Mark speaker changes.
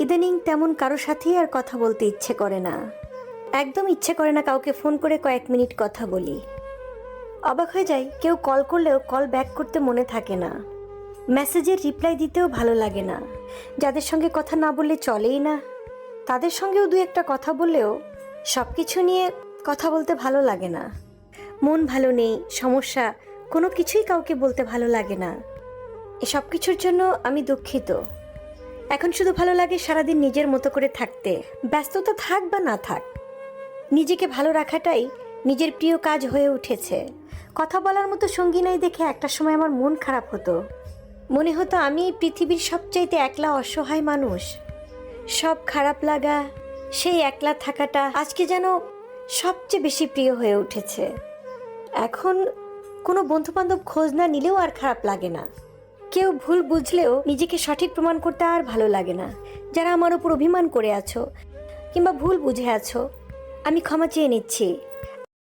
Speaker 1: ইদানিং তেমন কারো সাথেই আর কথা বলতে ইচ্ছে করে না। একদম ইচ্ছে করে না কাউকে ফোন করে কয়েক মিনিট কথা বলি। অবাক হয়ে যাই, কেউ কল করলেও কল ব্যাক করতে মনে থাকে না। মেসেজের রিপ্লাই দিতেও ভালো লাগে না। যাদের সঙ্গে কথা না বললে চলেই না, তাদের সঙ্গেও দু একটা কথা বললেও সব কিছু নিয়ে কথা বলতে ভালো লাগে না। মন ভালো নেই, সমস্যা, কোনো কিছুই কাউকে বলতে ভালো লাগে না। এসব কিছুর জন্য আমি দুঃখিত। এখন শুধু ভালো লাগে সারাদিন নিজের মতো করে থাকতে। ব্যস্ততা থাক বা না থাক, নিজেকে ভালো রাখাটাই নিজের প্রিয় কাজ হয়ে উঠেছে। কথা বলার মতো সঙ্গী নাই দেখে একটা সময় আমার মন খারাপ হতো। মনে হতো আমি পৃথিবীর সবচাইতে একলা অসহায় মানুষ। সব খারাপ লাগা, সেই একলা থাকাটা আজকে যেন সবচেয়ে বেশি প্রিয় হয়ে উঠেছে। এখন কোনো বন্ধুবান্ধব খোঁজ না নিলেও আর খারাপ লাগে না। কেউ ভুল বুঝলেও নিজেকে সঠিক প্রমাণ করতে আর ভালো লাগে না। যারা আমার উপর অভিমান করে আছো কিংবা ভুল বুঝে আছো, আমি ক্ষমা চেয়ে নিচ্ছি।